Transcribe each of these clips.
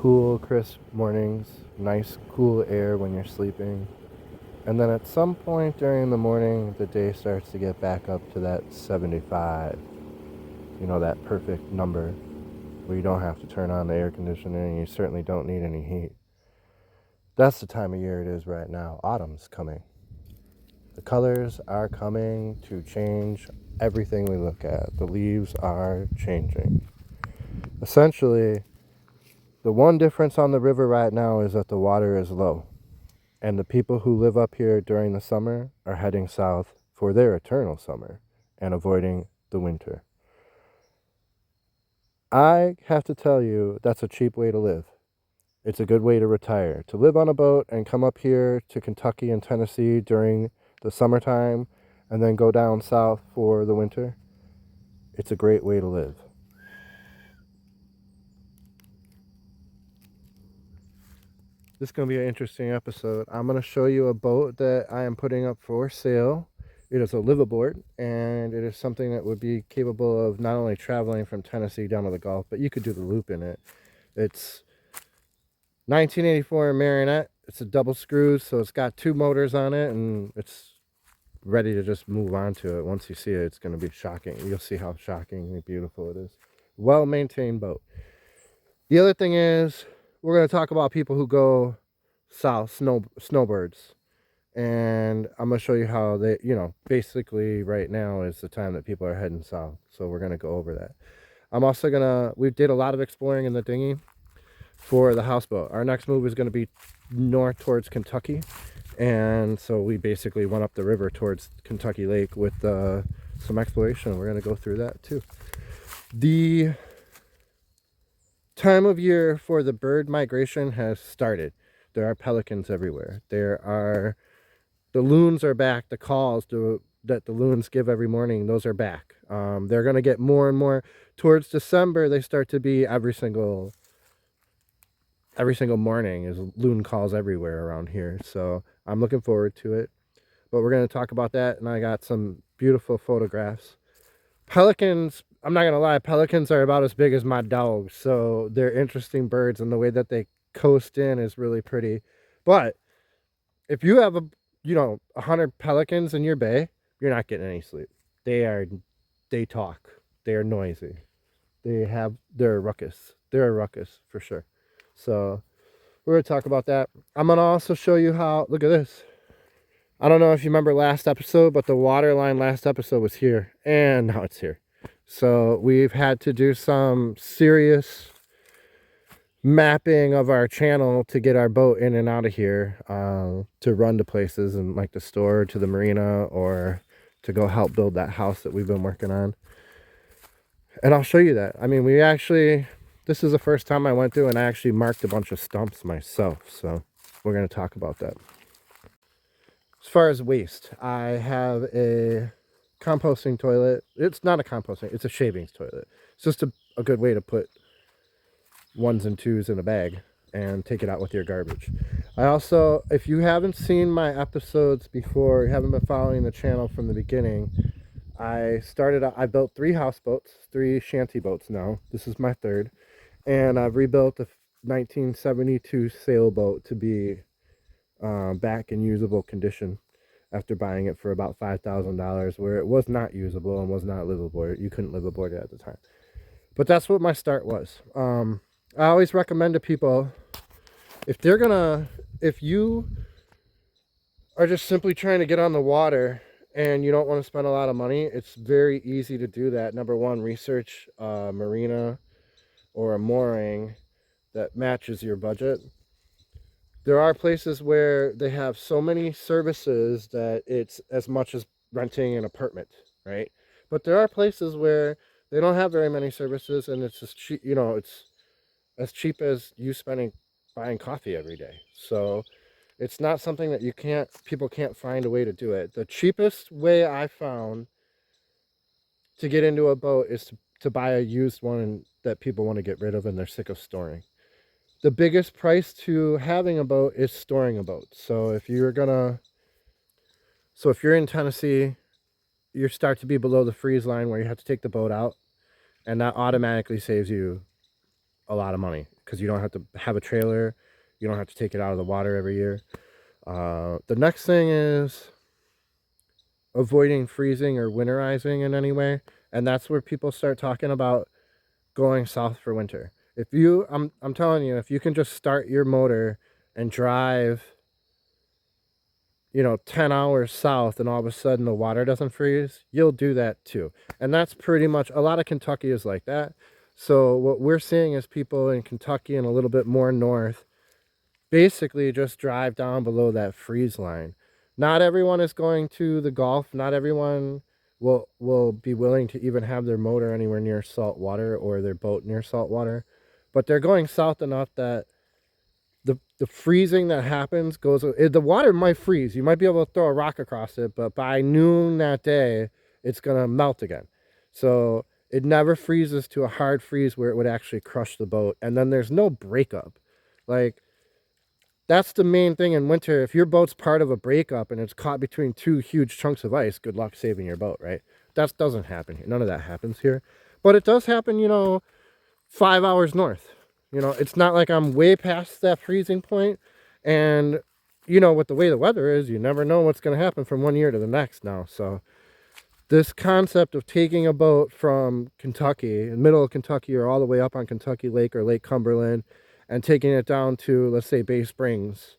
Cool, crisp mornings, nice cool air when you're sleeping. And then at some point during the morning, the day starts to get back up to that 75. You know, that perfect number where you don't have to turn on the air conditioner and you certainly don't need any heat. That's the time of year it is right now. Autumn's coming. The colors are coming to change everything we look at. The leaves are changing. Essentially, the one difference on the river right now is that the water is low. And the people who live up here during the summer are heading south for their eternal summer and avoiding the winter. I have to tell you, that's a cheap way to live. It's a good way to retire. To live on a boat and come up here to Kentucky and Tennessee during the summertime and then go down south for the winter, it's a great way to live. This is going to be an interesting episode. I'm going to show you a boat that I am putting up for sale. It is a liverboard, and it is something that would be capable of not only traveling from Tennessee down to the Gulf, but you could do the loop in it. It's 1984 Marionette. It's a double screw, so it's got 2 motors on it, and it's ready to just move on to it. Once you see it, it's going to be shocking. You'll see how shockingly beautiful it is. Well-maintained boat. The other thing is, we're going to talk about people who go south, snowbirds. And I'm going to show you how they, basically right now is the time that people are heading south. So we're going to go over that. I'm also going to, we did a lot of exploring in the dinghy for the houseboat. Our next move is going to be north towards Kentucky. And so we basically went up the river towards Kentucky Lake with some exploration. We're going to go through that too. The time of year for the bird migration has started. There are pelicans everywhere. The loons are back. The calls that the loons give every morning, those are back. They're going to get more and more. Towards December, they start to be every single morning is loon calls everywhere around here. So I'm looking forward to it. But we're going to talk about that, and I got some beautiful photographs. Pelicans, I'm not going to lie, pelicans are about as big as my dogs. So they're interesting birds, and the way that they coast in is really pretty. But if you have 100 pelicans in your bay, you're not getting any sleep. They talk. They are noisy. They're a ruckus. They're a ruckus for sure. So we're going to talk about that. I'm going to also show you how, look at this. I don't know if you remember last episode, but the water line last episode was here, and now it's here. So we've had to do some serious mapping of our channel to get our boat in and out of here, to run to places and like the store, to the marina, or to go help build that house that we've been working on. And I'll show you that. I mean, this is the first time I went through and I actually marked a bunch of stumps myself. So we're going to talk about that. As far as waste, I have a composting toilet. It's not a composting, it's a shavings toilet. It's just a good way to put 1s and 2s in a bag and take it out with your garbage. I also, if you haven't seen my episodes before, you haven't been following the channel from the beginning, I built 3 houseboats, 3 shanty boats now. This is my 3rd. And I've rebuilt a 1972 sailboat to be back in usable condition after buying it for about $5,000, where it was not usable and was not livable. You couldn't live aboard it at the time. But that's what my start was. I always recommend to people, if you are just simply trying to get on the water and you don't want to spend a lot of money, it's very easy to do that. Number one, research a marina or a mooring that matches your budget. There are places where they have so many services that it's as much as renting an apartment, right? But there are places where they don't have very many services, and it's just cheap, it's as cheap as you buying coffee every day. So it's not something that people can't find a way to do it. The cheapest way I found to get into a boat is to buy a used one that people want to get rid of and they're sick of storing. The biggest price to having a boat is storing a boat. So if you're in Tennessee, you start to be below the freeze line where you have to take the boat out, and that automatically saves you a lot of money because you don't have to have a trailer. You don't have to take it out of the water every year. The next thing is avoiding freezing or winterizing in any way. And that's where people start talking about going south for winter. If you, I'm telling you, if you can just start your motor and drive, you know, 10 hours south and all of a sudden the water doesn't freeze, you'll do that too. And that's pretty much, a lot of Kentucky is like that. So what we're seeing is people in Kentucky and a little bit more north basically just drive down below that freeze line. Not everyone is going to the Gulf. Not everyone will be willing to even have their motor anywhere near salt water or their boat near salt water. But they're going south enough that the freezing that happens goes, the water might freeze. You might be able to throw a rock across it, but by noon that day, it's going to melt again. So it never freezes to a hard freeze where it would actually crush the boat. And then there's no breakup. Like, that's the main thing in winter. If your boat's part of a breakup and it's caught between two huge chunks of ice, good luck saving your boat, right? That doesn't happen here. None of that happens here. But it does happen, you know, 5 hours north. You know, it's not like I'm way past that freezing point. And, you know, with the way the weather is, you never know what's going to happen from one year to the next now. So this concept of taking a boat from Kentucky, in the middle of Kentucky, or all the way up on Kentucky Lake or Lake Cumberland, and taking it down to, let's say, Bay Springs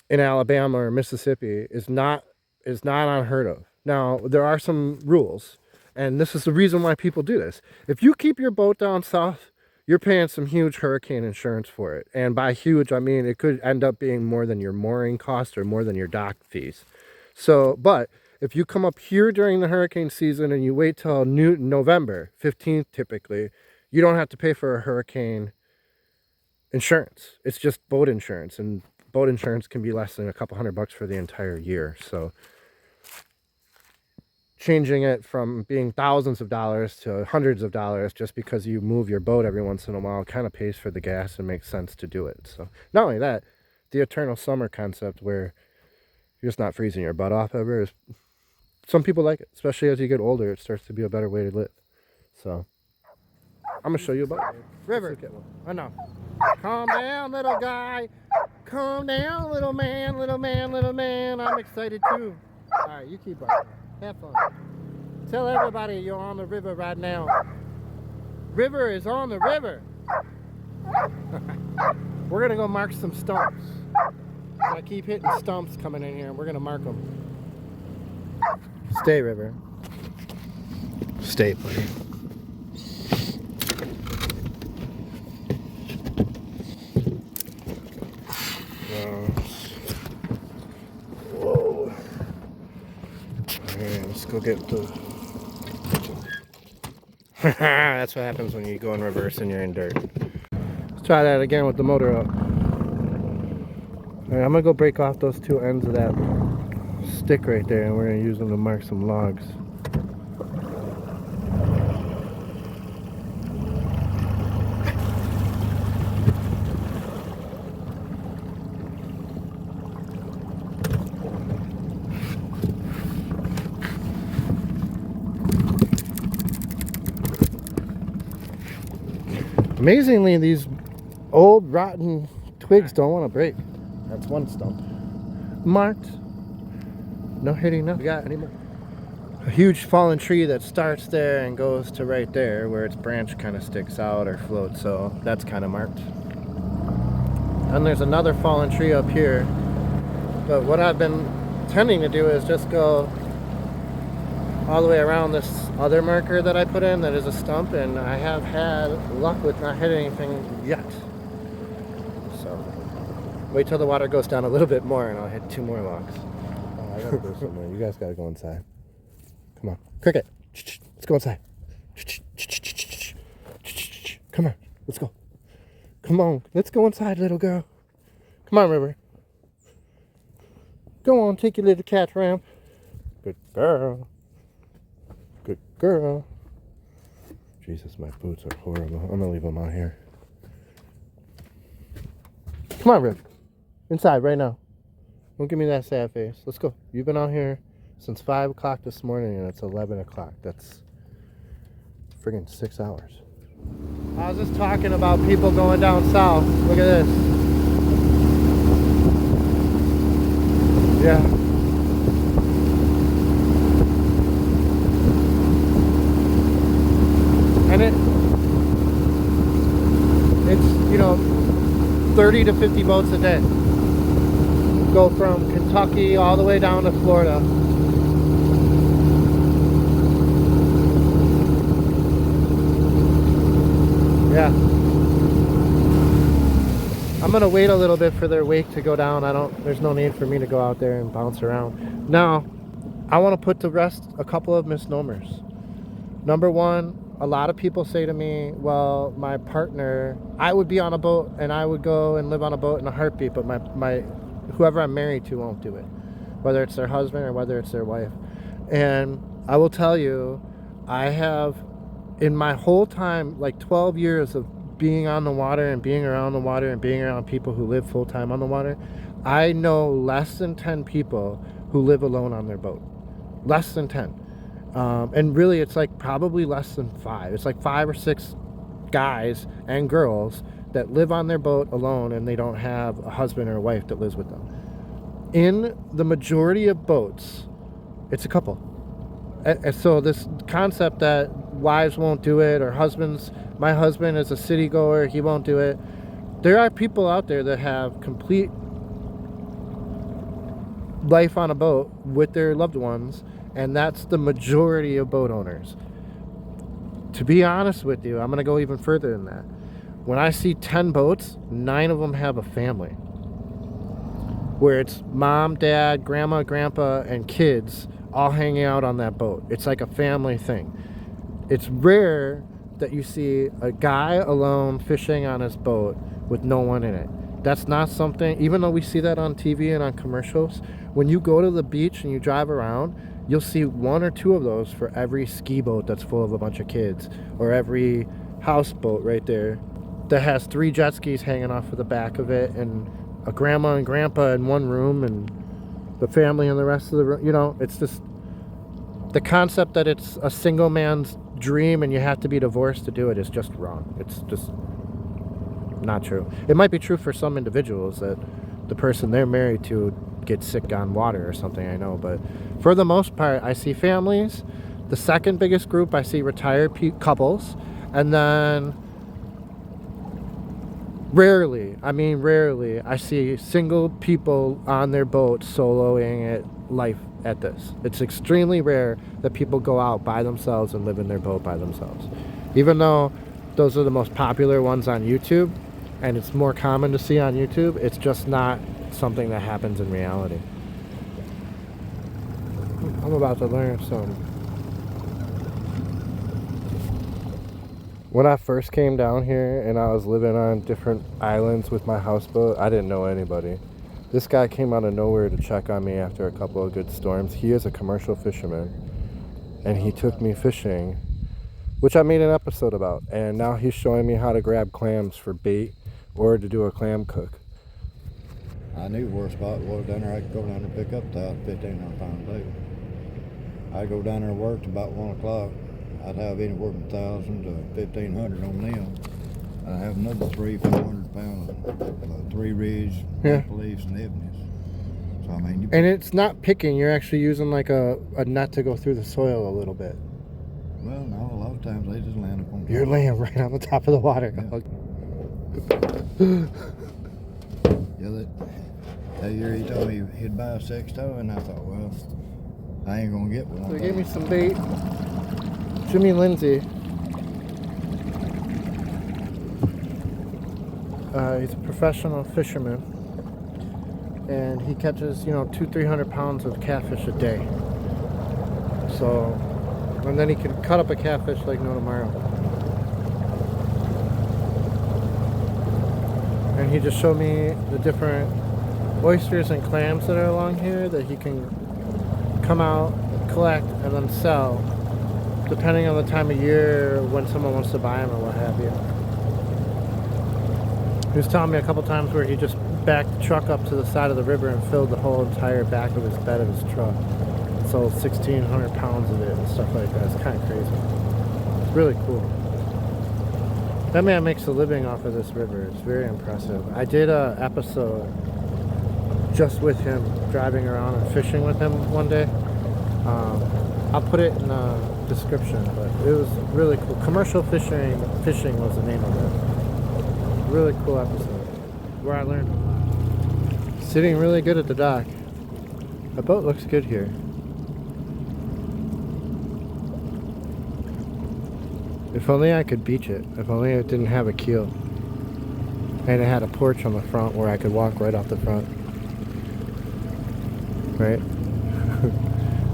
in Alabama or Mississippi is not unheard of. Now, there are some rules, and this is the reason why people do this. If you keep your boat down south, you're paying some huge hurricane insurance for it. And by huge, I mean it could end up being more than your mooring cost or more than your dock fees. So, but if you come up here during the hurricane season and you wait till November 15th typically, you don't have to pay for a hurricane insurance. It's just boat insurance, and boat insurance can be less than a couple $100 for the entire year. So changing it from being thousands of dollars to hundreds of dollars just because you move your boat every once in a while kind of pays for the gas and makes sense to do it. So not only that, the eternal summer concept where you're just not freezing your butt off ever is, some people like it, especially as you get older. It starts to be a better way to live. So I'm gonna show you a boat. River, enough. Calm down, little guy. Calm down, little man, little man, little man. I'm excited too. All right, you keep barking. Have fun. Tell everybody you're on the river right now. River is on the river. We're gonna go mark some stumps. I keep hitting stumps coming in here, and we're gonna mark them. Stay, River. Stay, buddy. Whoa. Alright, let's go get the... That's what happens when you go in reverse and you're in dirt. Let's try that again with the motor up. Alright, I'm gonna go break off those two ends of that stick right there, and we're gonna use them to mark some logs. Amazingly, these old rotten twigs don't want to break. That's one stump. Marked. No hitting, no. We got any more? A huge fallen tree that starts there and goes to right there where its branch kind of sticks out or floats, so that's kind of marked. And there's another fallen tree up here. But what I've been tending to do is just go all the way around this other marker that I put in that is a stump, and I have had luck with not hitting anything yet. So wait till the water goes down a little bit more and I'll hit 2 more logs. Oh, I gotta go somewhere. You guys gotta go inside. Come on. Cricket. Let's go inside. Come on. Let's go. Come on. Let's go inside, little girl. Come on, River. Go on. Take your little cat ramp. Good girl. Good girl. Jesus, my boots are horrible. I'm gonna leave them out here. Come on, Rick. Inside right now. Don't give me that sad face. Let's go. You've been out here since 5 o'clock this morning and it's 11 o'clock. That's friggin' 6 hours. I was just talking about people going down south. Look at this. Yeah. And it's, you know, 30 to 50 boats a day. Go from Kentucky all the way down to Florida. Yeah. I'm gonna wait a little bit for their wake to go down. There's no need for me to go out there and bounce around. Now, I want to put to rest a couple of misnomers. Number one, a lot of people say to me, well, my partner, I would be on a boat and I would go and live on a boat in a heartbeat, but my whoever I'm married to won't do it, whether it's their husband or whether it's their wife. And I will tell you, I have, in my whole time, like 12 years of being on the water and being around the water and being around people who live full-time on the water, I know less than 10 people who live alone on their boat. Less than 10. And really, it's like probably less than 5. It's like 5 or 6 guys and girls that live on their boat alone, and they don't have a husband or a wife that lives with them. In the majority of boats, it's a couple. And so this concept that wives won't do it, or husbands, my husband is a city goer, he won't do it. There are people out there that have complete life on a boat with their loved ones, and that's the majority of boat owners. To be honest with you, I'm going to go even further than that. When I see 10 boats, 9 of them have a family, where it's mom, dad, grandma, grandpa, and kids all hanging out on that boat. It's like a family thing. It's rare that you see a guy alone fishing on his boat with no one in it. That's not something, even though we see that on TV and on commercials, when you go to the beach and you drive around, you'll see 1 or 2 of those for every ski boat that's full of a bunch of kids, or every houseboat right there that has 3 jet skis hanging off of the back of it, and a grandma and grandpa in one room and the family in the rest of the room. You know, it's just the concept that it's a single man's dream and you have to be divorced to do it is just wrong. It's just not true. It might be true for some individuals that the person they're married to gets sick on water or something, I know, but for the most part, I see families. The second biggest group, I see retired couples, and then rarely, I see single people on their boat soloing it life at this. It's extremely rare that people go out by themselves and live in their boat by themselves. Even though those are the most popular ones on YouTube, and it's more common to see on YouTube, it's just not something that happens in reality. I'm about to learn something. When I first came down here and I was living on different islands with my houseboat, I didn't know anybody. This guy came out of nowhere to check on me after a couple of good storms. He is a commercial fisherman, and he took me fishing, which I made an episode about, and now he's showing me how to grab clams for bait or to do a clam cook. I knew where a spot was down there. I could go down there and pick up 1,500 pound bait. I'd go down there and work till about 1 o'clock. I'd have anywhere from 1,000 to 1,500 on them. I'd have another 300-400 pounds, 3 ridge, maple leaves, and ebonies. So I mean, and it's not picking. You're actually using like a net to go through the soil a little bit. Well, no, a lot of times they just land up on top. You're laying right on the top of the water. Yeah. That year he told me he'd buy a sexto, and I thought, well, I ain't gonna get one. So he gave me some bait. Jimmy Lindsay. He's a professional fisherman, and he catches, 200-300 pounds of catfish a day. So, and then he can cut up a catfish like no tomorrow. And he just showed me the different oysters and clams that are along here that he can come out, collect, and then sell, depending on the time of year when someone wants to buy them or what have you. He was telling me a couple times where he just backed the truck up to the side of the river and filled the whole entire back of his bed of his truck. Sold 1,600 pounds of it and stuff like that. It's kind of crazy. It's really cool. That man makes a living off of this river. It's very impressive. I did a episode just with him, driving around and fishing with him one day. I'll put it in the description, but it was really cool. Commercial fishing was the name of it. Really cool episode where I learned a lot. Sitting really good at the dock. The boat looks good here. If only I could beach it. If only it didn't have a keel. And it had a porch on the front where I could walk right off the front. Right?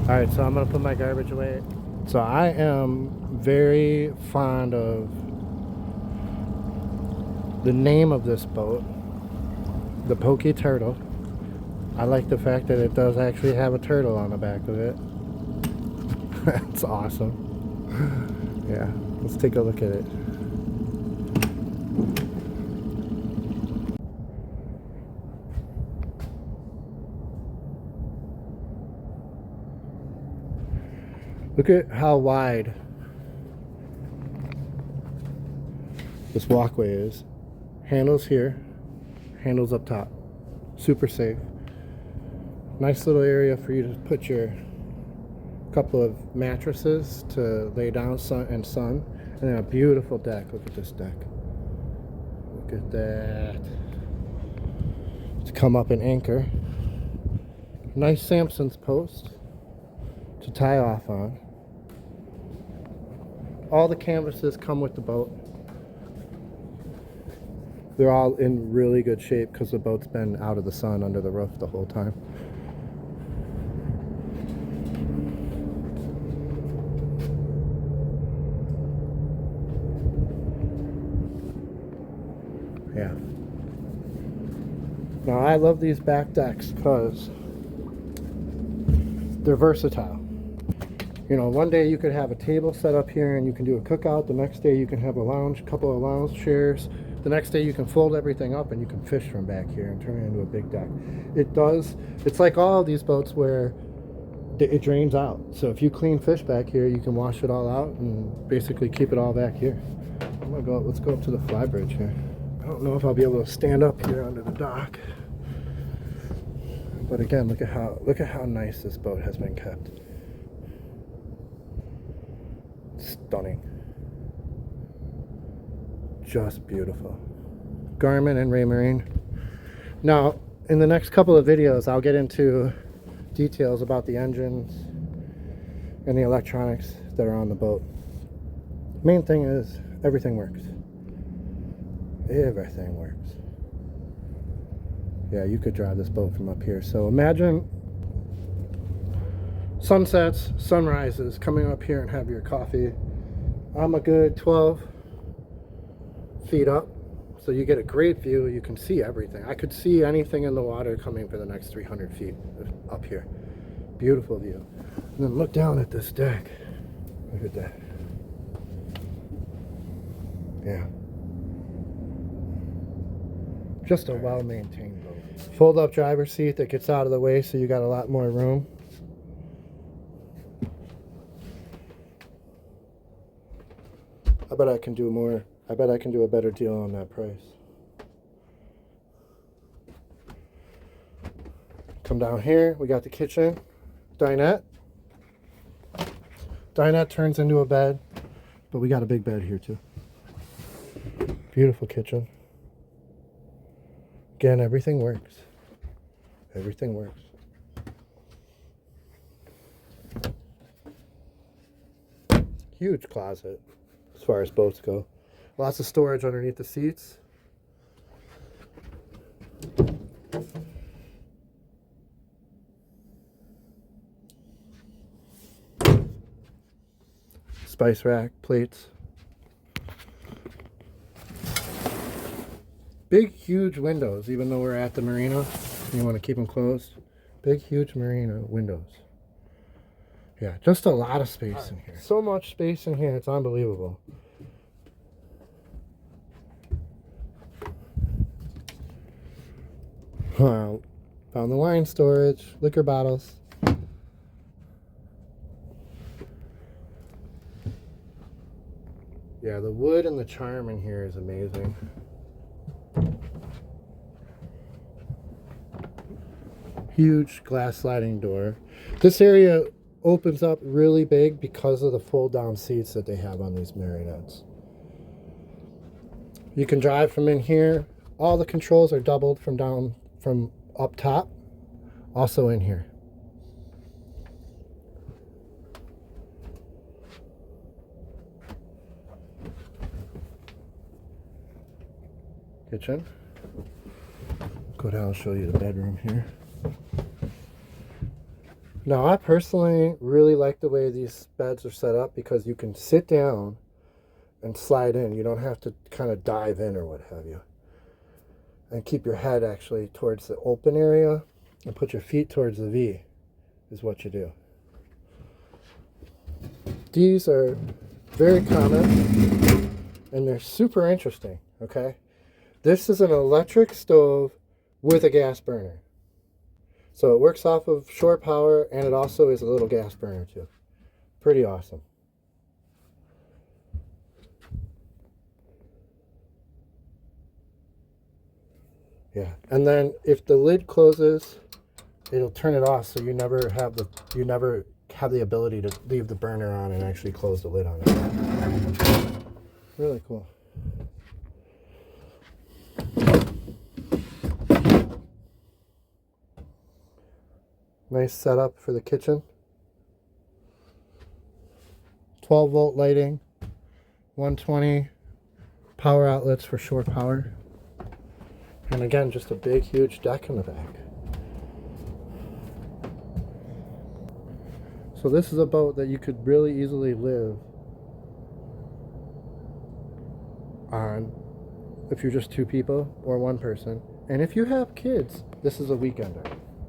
Alright, so I'm going to put my garbage away. So I am very fond of the name of this boat. The Pokey Turtle. I like the fact that it does actually have a turtle on the back of it. That's awesome. Yeah, let's take a look at it. Look at how wide this walkway is. Handles here, handles up top. Super safe. Nice little area for you to put your couple of mattresses to lay down and sun. And then a beautiful deck. Look at this deck. Look at that. To come up and anchor. Nice Samson's post to tie off on. All the canvases come with the boat. They're all in really good shape because the boat's been out of the sun under the roof the whole time. Yeah. Now I love these back decks because they're versatile. You know, one day you could have a table set up here and you can do a cookout. The next day you can have a lounge, couple of lounge chairs. The next day you can fold everything up and you can fish from back here and turn it into a big deck. It's like all of these boats where it drains out. So if you clean fish back here, you can wash it all out and basically keep it all back here. Let's go up to the fly bridge here. I don't know if I'll be able to stand up here under the dock. But again, look at how nice this boat has been kept. Stunning. Just beautiful. Garmin and Raymarine. Now, in the next couple of videos, I'll get into details about the engines and the electronics that are on the boat. Main thing is everything works. Everything works. Yeah, you could drive this boat from up here. So imagine sunsets, sunrises, coming up here and have your coffee. I'm a good 12 feet up, so you get a great view. You can see everything. I could see anything in the water coming for the next 300 feet up here. Beautiful view. And then look down at this deck. Look at that. Yeah. Just a well-maintained boat. Fold-up driver's seat that gets out of the way so you got a lot more room. I bet I can do more. I bet I can do a better deal on that price. Come down here. We got the kitchen. Dinette. Dinette turns into a bed, but we got a big bed here too. Beautiful kitchen. Again, everything works. Everything works. Huge closet as far as boats go. Lots of storage underneath the seats. Spice rack, plates. Big, huge windows, even though we're at the marina. You want to keep them closed. Big, huge marina windows. Yeah, just a lot of space in here. So much space in here, it's unbelievable. Wow. Found the wine storage, liquor bottles. Yeah, Yeah, the wood and the charm in here is amazing. Huge glass sliding door. This area opens up really big because of the fold down seats that they have on these marinas. You can drive from in here. All the controls are doubled from up top. Also in here. Kitchen. Go down and show you the bedroom here. Now, I personally really like the way these beds are set up because you can sit down and slide in. You don't have to kind of dive in or what have you. And keep your head actually towards the open area and put your feet towards the V is what you do. These are very common and they're super interesting, okay? This is an electric stove with a gas burner. So it works off of shore power and it also is a little gas burner too. Pretty awesome. Yeah, and then if the lid closes, it'll turn it off so you never have the ability to leave the burner on and actually close the lid on it. Really cool. Nice setup for the kitchen. 12-volt lighting, 120 power outlets for shore power. And again, just a big, huge deck in the back. So this is a boat that you could really easily live on if you're just two people or one person. And if you have kids, this is a weekender.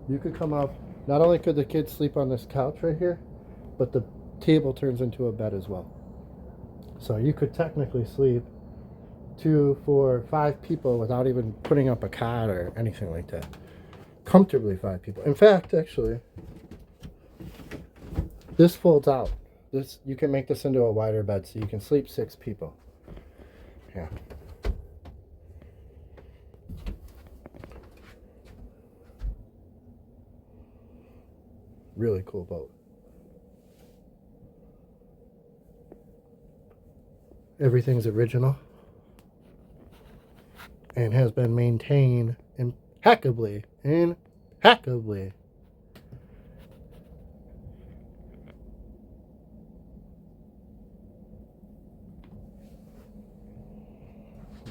You could come up, not only could the kids sleep on this couch right here, but the table turns into a bed as well. So you could technically sleep 2, 4, 5 people without even putting up a cot or anything like that. Comfortably 5 people. In fact, actually, this folds out. You can make this into a wider bed so you can sleep 6 people. Yeah. Really cool boat. Everything's original and has been maintained impeccably.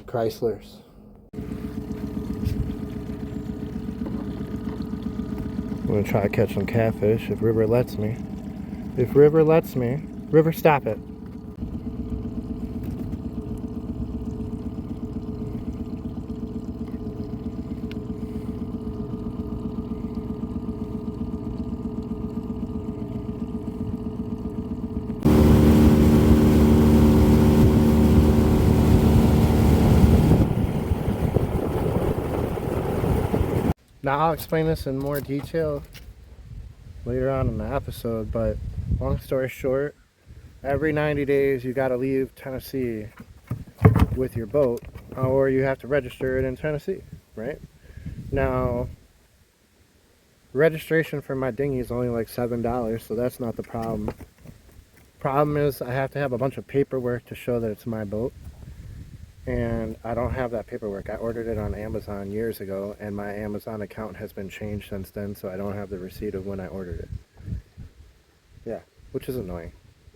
Chryslers. I'm gonna try to catch some catfish if River lets me. If River lets me. River, stop it. Now I'll explain this in more detail later on in the episode, but long story short, every 90 days you gotta leave Tennessee with your boat, or you have to register it in Tennessee, right? Now, registration for my dinghy is only like $7, so that's not the problem. Problem is I have to have a bunch of paperwork to show that it's my boat. And I don't have that paperwork. I ordered it on Amazon years ago, and my Amazon account has been changed since then, so I don't have the receipt of when I ordered it. Yeah, which is annoying.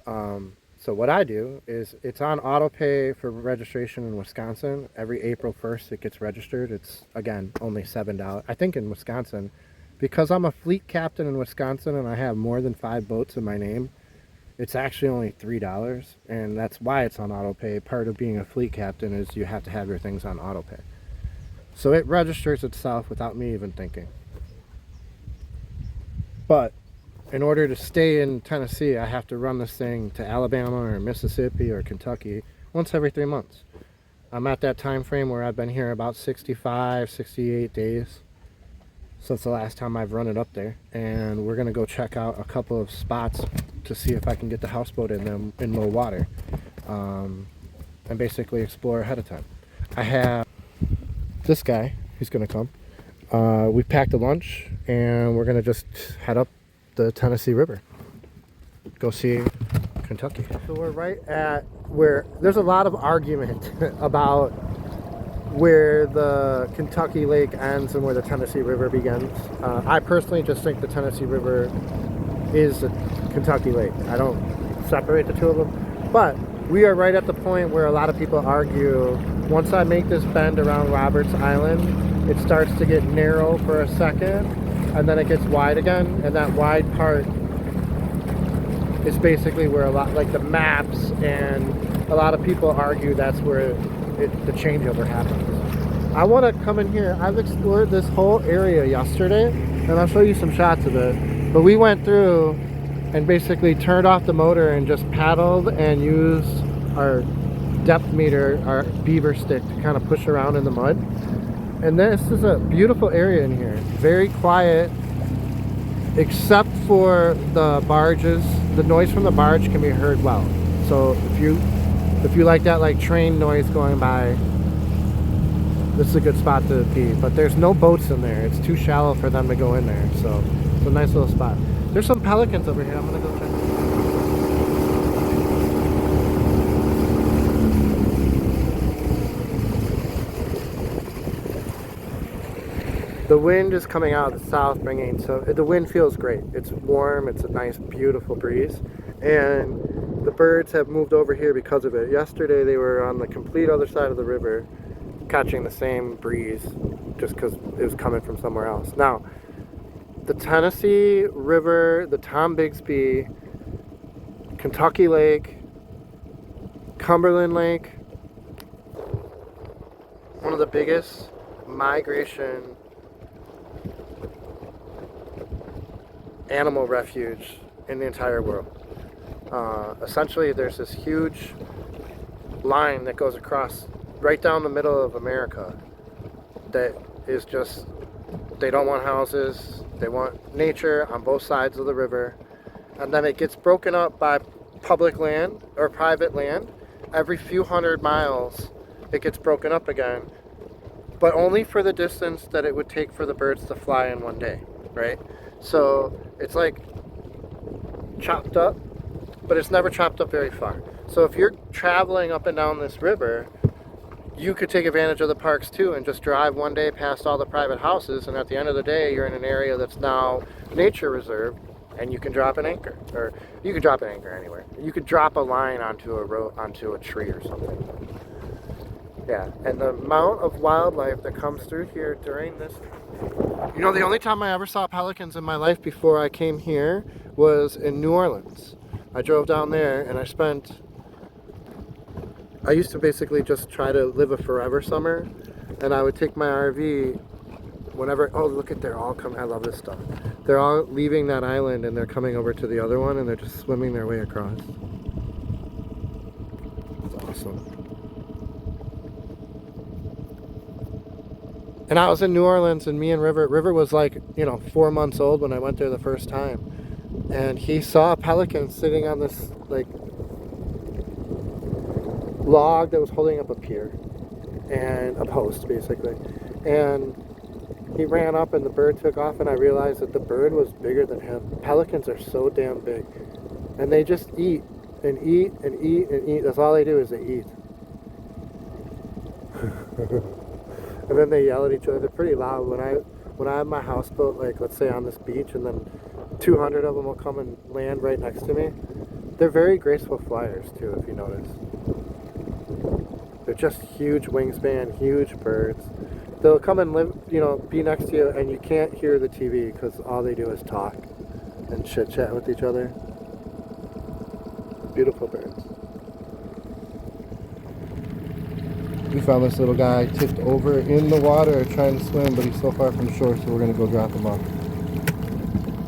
So what I do is it's on auto pay for registration in Wisconsin. Every April 1st it gets registered. It's, again, only $7. I think in Wisconsin, because I'm a fleet captain in Wisconsin and I have more than 5 boats in my name, it's actually only $3, and that's why it's on auto pay. Part of being a fleet captain is you have to have your things on auto pay. So it registers itself without me even thinking. But in order to stay in Tennessee, I have to run this thing to Alabama or Mississippi or Kentucky once every 3 months. I'm at that time frame where I've been here about 65, 68 days since the last time I've run it up there, and we're gonna go check out a couple of spots to see if I can get the houseboat in them in low water. and basically explore ahead of time. I have this guy, he's gonna come. We packed a lunch and we're gonna just head up the Tennessee River. Go see Kentucky. So we're right at where there's a lot of argument about where the Kentucky Lake ends and where the Tennessee River begins. I personally just think the Tennessee River is the Kentucky Lake. I don't separate the two of them. But we are right at the point where a lot of people argue, once I make this bend around Roberts Island, it starts to get narrow for a second, and then it gets wide again, and that wide part is basically where a lot, like the maps, and a lot of people argue that's where the changeover happens. I want to come in here. I've explored this whole area yesterday, and I'll show you some shots of it. But we went through and basically turned off the motor and just paddled and used our depth meter, our beaver stick, to kind of push around in the mud. And this is a beautiful area in here. Very quiet, except for the barges. The noise from the barge can be heard well. So if you like that like train noise going by, this is a good spot to be. But there's no boats in there. It's too shallow for them to go in there. So it's a nice little spot. There's some pelicans over here. I'm gonna go check. The wind is coming out of the south, bringing, so the wind feels great. It's warm, it's a nice, beautiful breeze, and the birds have moved over here because of it. Yesterday they were on the complete other side of the river, catching the same breeze, just because it was coming from somewhere else. Now, the Tennessee River, the Tom Bigsby, Kentucky Lake, Cumberland Lake, one of the biggest migration animal refuge in the entire world. Essentially, there's this huge line that goes across right down the middle of America that is just, they don't want houses, they want nature on both sides of the river, and then it gets broken up by public land or private land. Every few hundred miles it gets broken up again, but only for the distance that it would take for the birds to fly in one day, right? So it's like chopped up, but it's never chopped up very far. So if you're traveling up and down this river, you could take advantage of the parks too and just drive one day past all the private houses, and at the end of the day you're in an area that's now nature reserve, and you can drop an anchor, or you could drop an anchor anywhere. You could drop a line onto a tree or something. Yeah, and the amount of wildlife that comes through here during this, you know, the only time I ever saw pelicans in my life before I came here was in New Orleans. I drove down there and I used to basically just try to live a forever summer, and I would take my RV whenever, oh look at, they're all coming, I love this stuff. They're all leaving that island and they're coming over to the other one and they're just swimming their way across. It's awesome. And I was in New Orleans, and me and River was like, you know, 4 months old when I went there the first time. And he saw a pelican sitting on this like log that was holding up a pier and a post basically. And he ran up and the bird took off, and I realized that the bird was bigger than him. Pelicans are so damn big. And they just eat and eat and eat and eat. That's all they do is they eat. And then they yell at each other. They're pretty loud. When I have my houseboat, like let's say on this beach, and then 200 of them will come and land right next to me. They're very graceful flyers too, if you notice. They're just huge wingspan, huge birds. They'll come and live, you know, be next to you, and you can't hear the TV because all they do is talk and chit chat with each other. Beautiful birds. We found this little guy tipped over in the water trying to swim, but he's so far from shore, so we're gonna go drop him off.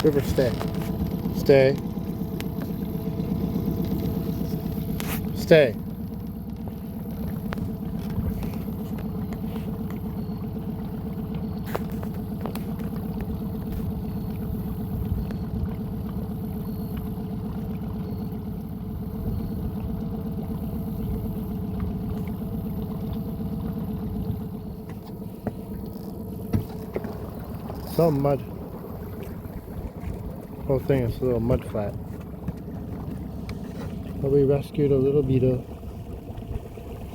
River, stay. Stay. Stay. It's all mud. Whole thing is a little mud flat. But we rescued a little beetle.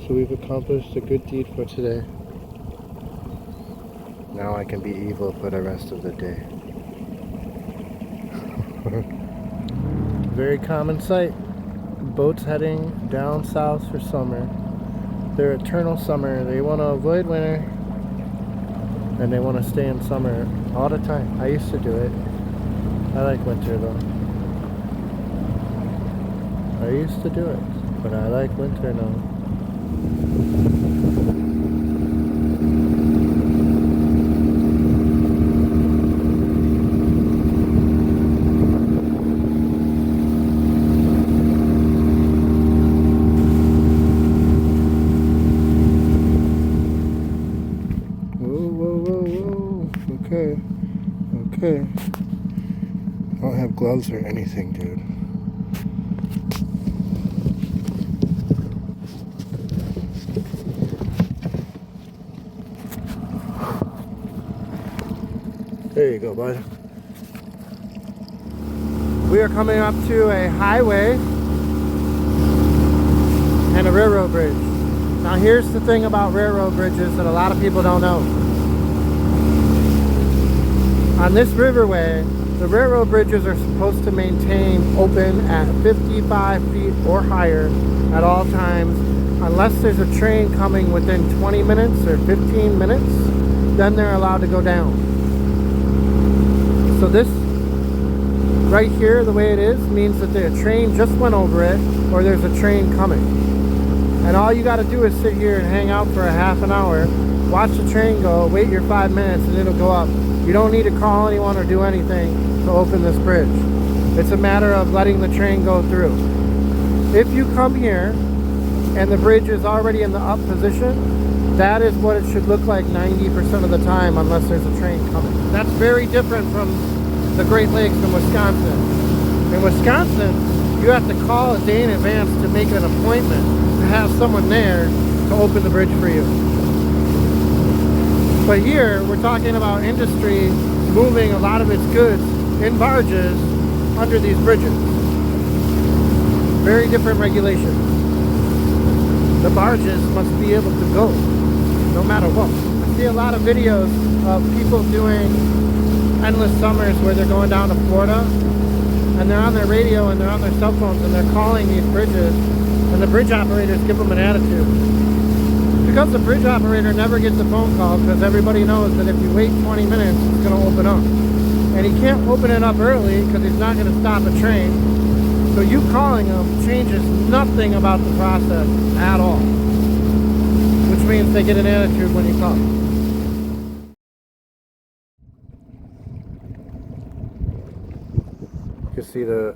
So we've accomplished a good deed for today. Now I can be evil for the rest of the day. Very common sight. Boats heading down south for summer. Their eternal summer. They want to avoid winter. And they want to stay in summer all the time. I used to do it. I like winter though. I used to do it. But I like winter now. Okay. Okay. I don't have gloves or anything, dude. There you go, bud. We are coming up to a highway and a railroad bridge. Now here's the thing about railroad bridges that a lot of people don't know. On this riverway, the railroad bridges are supposed to maintain open at 55 feet or higher at all times, unless there's a train coming within 20 minutes or 15 minutes, then they're allowed to go down. So this right here, the way it is, means that the train just went over it, or there's a train coming. And all you got to do is sit here and hang out for a half an hour, watch the train go, wait your 5 minutes, and it'll go up. You don't need to call anyone or do anything to open this bridge. It's a matter of letting the train go through. If you come here and the bridge is already in the up position, that is what it should look like 90% of the time, unless there's a train coming. That's very different from the Great Lakes in Wisconsin. In Wisconsin, you have to call a day in advance to make an appointment to have someone there to open the bridge for you. But here, we're talking about industry moving a lot of its goods in barges under these bridges. Very different regulations. The barges must be able to go, no matter what. I see a lot of videos of people doing endless summers where they're going down to Florida, and they're on their radio and they're on their cell phones and they're calling these bridges, and the bridge operators give them an attitude. Because the bridge operator never gets a phone call, because everybody knows that if you wait 20 minutes, it's going to open up. And he can't open it up early because he's not going to stop a train. So you calling him changes nothing about the process at all. Which means they get an attitude when you call. You can see the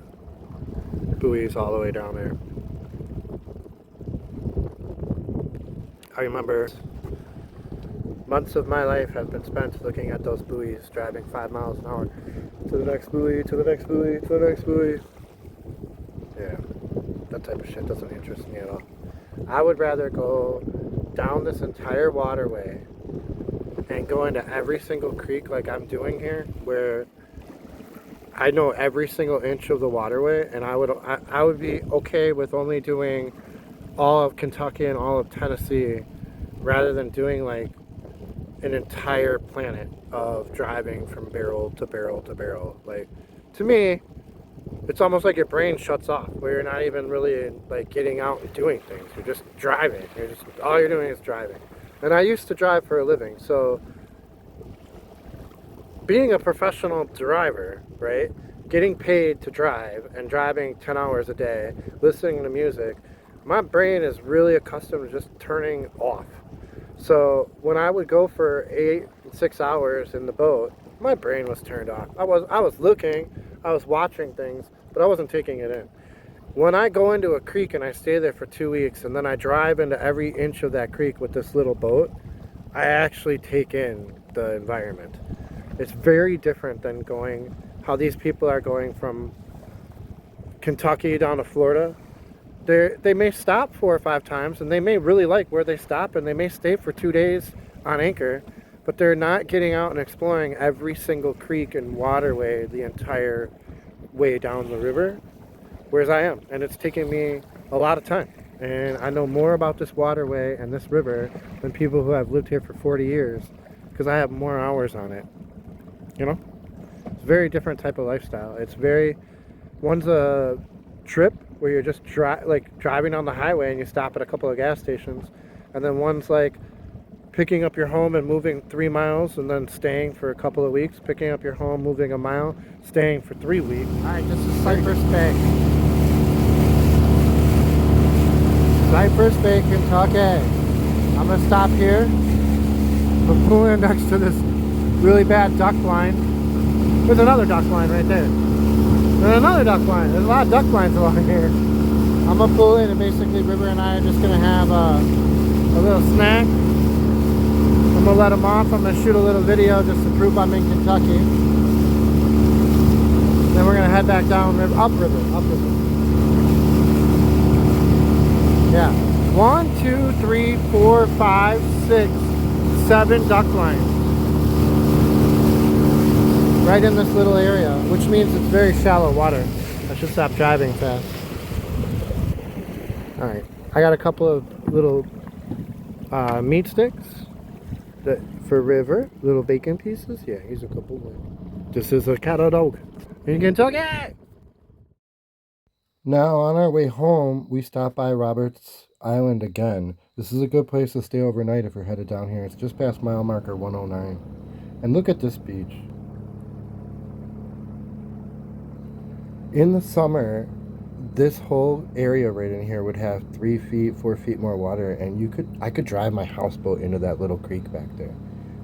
buoys all the way down there. I remember months of my life have been spent looking at those buoys, driving 5 miles an hour to the next buoy, to the next buoy, to the next buoy. Yeah, that type of shit doesn't interest me at all. I would rather go down this entire waterway and go into every single creek like I'm doing here, where I know every single inch of the waterway, and I would be okay with only doing all of Kentucky and all of Tennessee, rather than doing like an entire planet of driving from barrel to barrel to barrel. Like, to me, it's almost like your brain shuts off, where you're not even really like getting out and doing things. You're just driving. All you're doing is driving. And I used to drive for a living, so being a professional driver, right? Getting paid to drive and driving 10 hours a day, listening to music, my brain is really accustomed to just turning off. So when I would go for 6 hours in the boat, my brain was turned off. I was looking, I was watching things, but I wasn't taking it in. When I go into a creek and I stay there for 2 weeks, and then I drive into every inch of that creek with this little boat, I actually take in the environment. It's very different than going, how these people are going from Kentucky down to Florida. They may stop 4 or 5 times, and they may really like where they stop, and they may stay for 2 days on anchor, but they're not getting out and exploring every single creek and waterway the entire way down the river, whereas I am. And it's taking me a lot of time. And I know more about this waterway and this river than people who have lived here for 40 years because I have more hours on it. You know? It's a very different type of lifestyle. It's very, one's a trip where you're just driving on the highway and you stop at a couple of gas stations, and then one's like picking up your home and moving 3 miles and then staying for a couple of weeks, picking up your home, moving a mile, staying for 3 weeks. Alright, this is Cypress Bay. Cypress Bay, Kentucky. I'm gonna stop here. We're pulling next to this really bad duck blind. There's another duck blind right there. There's another duck blind. There's a lot of duck blinds along here. I'm gonna pull in and basically River and I are just gonna have a little snack. I'm gonna let them off. I'm gonna shoot a little video just to prove I'm in Kentucky. Then we're gonna head back down river, up river. Yeah. 1, 2, 3, 4, 5, 6, 7 duck lines. Right in this little area, which means it's very shallow water. I should stop driving fast. Alright. I got a couple of little meat sticks for River. Little bacon pieces. Yeah, here's a couple more. This is a cattle dog in Kentucky! Now, on our way home, we stopped by Roberts Island again. This is a good place to stay overnight if you're headed down here. It's just past mile marker 109. And look at this beach. In the summer, this whole area right in here would have 3 feet, 4 feet more water, and I could drive my houseboat into that little creek back there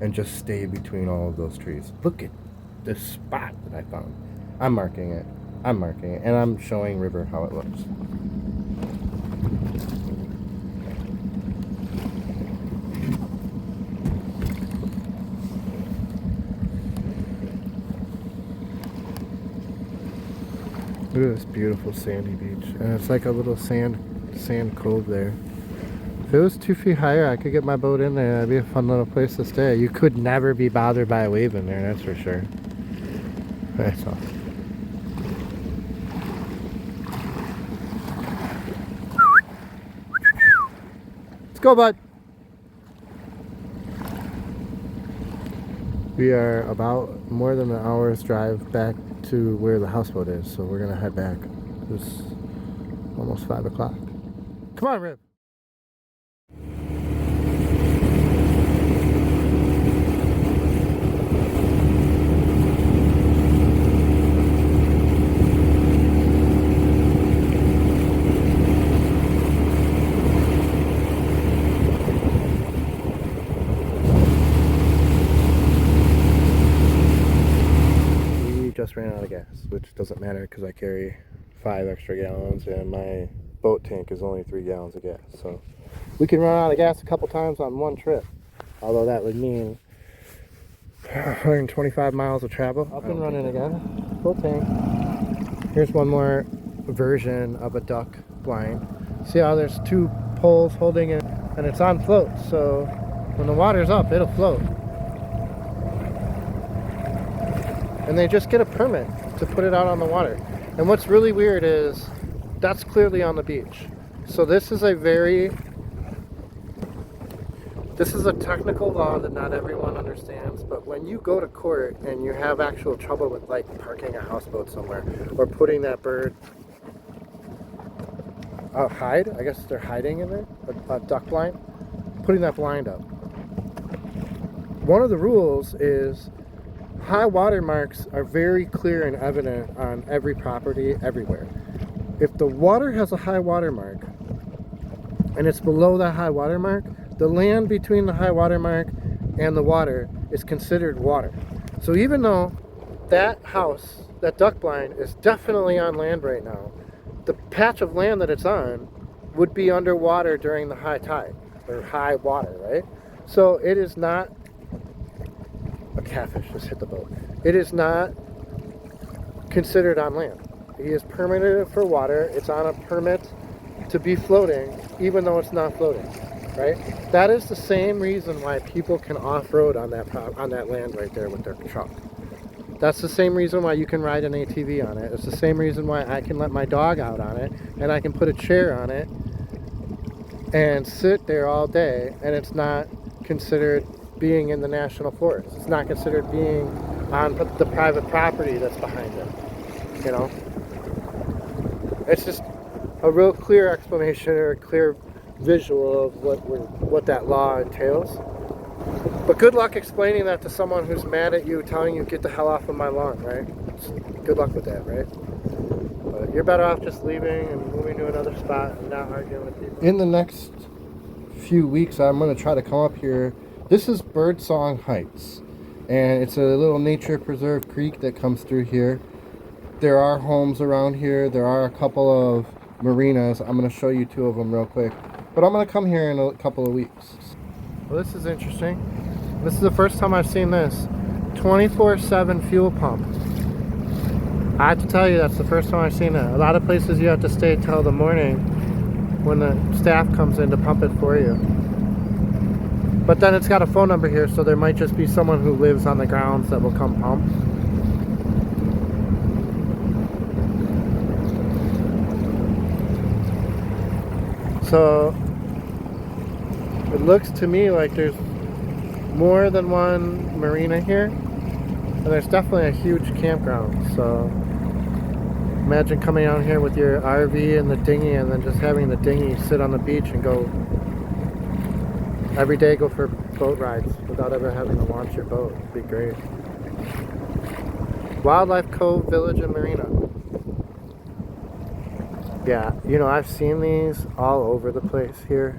and just stay between all of those trees. Look at this spot that I found. I'm marking it, and I'm showing River how it looks. Look at this beautiful sandy beach, and it's like a little sand cove there. If it was 2 feet higher, I could get my boat in there. That'd be a fun little place to stay. You could never be bothered by a wave in there, that's for sure. That's awesome. Let's go, bud. We are about more than an hour's drive back to where the houseboat is, so we're gonna head back. It's almost 5 o'clock. Come on, Rip. Just ran out of gas, which doesn't matter because I carry 5 extra gallons and my boat tank is only 3 gallons of gas, so we can run out of gas a couple times on one trip, although that would mean 125 miles of travel. Up and running again, full tank. Here's one more version of a duck blind. See how there's 2 poles holding it, and it's on float, so when the water's up it'll float. And they just get a permit to put it out on the water. And what's really weird is that's clearly on the beach. So this is a technical law that not everyone understands, but when you go to court and you have actual trouble with like parking a houseboat somewhere or putting that bird hide, I guess they're hiding in there, a duck blind, putting that blind up. One of the rules is high water marks are very clear and evident on every property everywhere. If the water has a high water mark and it's below that high water mark, the land between the high water mark and the water is considered water. So even though that house, that duck blind, is definitely on land right now, the patch of land that it's on would be underwater during the high tide or high water, right? So it is not a catfish just hit the boat. It is not considered on land. He is permitted for water. It's on a permit to be floating, even though it's not floating. right? That is the same reason why people can off-road on that land right there with their truck. That's the same reason why you can ride an ATV on it. It's the same reason why I can let my dog out on it, and I can put a chair on it and sit there all day, and it's not considered being in the national forest. It's not considered being on the private property that's behind it. You know, it's just a real clear explanation or a clear visual of what that law entails. But good luck explaining that to someone who's mad at you, telling you get the hell off of my lawn, right? Good luck with that, right? But you're better off just leaving and moving to another spot and not arguing with people. In the next few weeks, I'm going to try to come up here. This is Birdsong Heights, and it's a little nature preserve creek that comes through here. There are homes around here. There are a couple of marinas. I'm going to show you 2 of them real quick. But I'm going to come here in a couple of weeks. Well, this is interesting. This is the first time I've seen this. 24/7 fuel pump. I have to tell you, that's the first time I've seen it. A lot of places you have to stay till the morning when the staff comes in to pump it for you. But then it's got a phone number here, so there might just be someone who lives on the grounds that will come pump. So it looks to me like there's more than one marina here, and there's definitely a huge campground. So imagine coming out here with your RV and the dinghy, and then just having the dinghy sit on the beach and go every day, go for boat rides without ever having to launch your boat. It'd be great. Wildlife Cove Village and Marina. Yeah, you know, I've seen these all over the place here,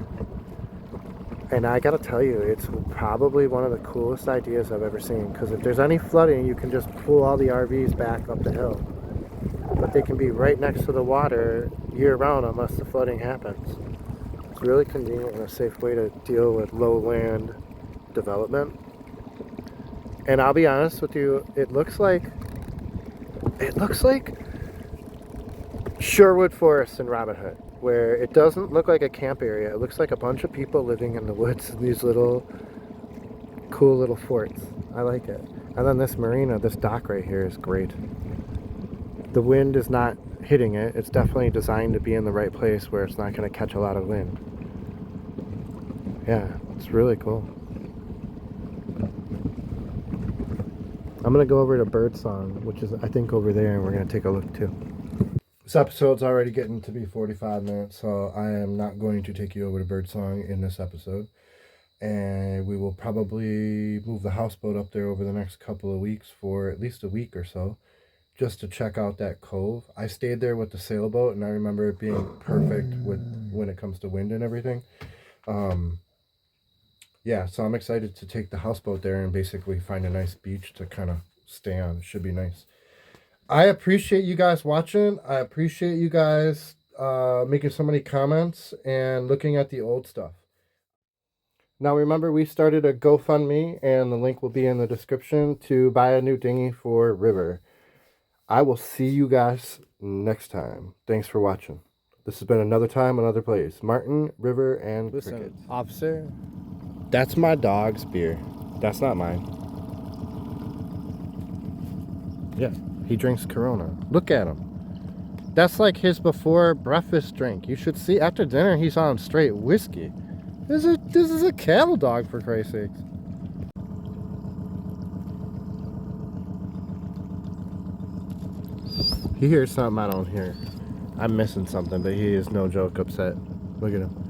and I gotta tell you, it's probably one of the coolest ideas I've ever seen, because if there's any flooding, you can just pull all the RVs back up the hill. But they can be right next to the water year-round unless the flooding happens. It's really convenient and a safe way to deal with lowland development. And I'll be honest with you, it looks like Sherwood Forest in Robin Hood, where it doesn't look like a camp area. It looks like a bunch of people living in the woods in these little cool little forts. I like it. And then this marina, this dock right here is great. The wind is not hitting it. It's definitely designed to be in the right place where it's not going to catch a lot of wind. Yeah, it's really cool. I'm going to go over to Birdsong, which is, I think, over there, and we're going to take a look too. This episode's already getting to be 45 minutes, so I am not going to take you over to Birdsong in this episode. And we will probably move the houseboat up there over the next couple of weeks for at least a week or so, just to check out that cove. I stayed there with the sailboat, and I remember it being perfect when it comes to wind and everything. Yeah, so I'm excited to take the houseboat there and basically find a nice beach to kind of stay on. It should be nice. I appreciate you guys watching. I appreciate you guys making so many comments and looking at the old stuff. Now remember, we started a GoFundMe, and the link will be in the description, to buy a new dinghy for River. I will see you guys next time. Thanks for watching. This has been Another Time, Another Place. Martin, River, and Cricket. Officer, that's my dog's beer. That's not mine. Yeah, he drinks Corona. Look at him. That's like his before breakfast drink. You should see, after dinner, he's on straight whiskey. This is a cattle dog, for Christ's sakes. He hears something I don't hear. I'm missing something, but he is no joke upset. Look at him.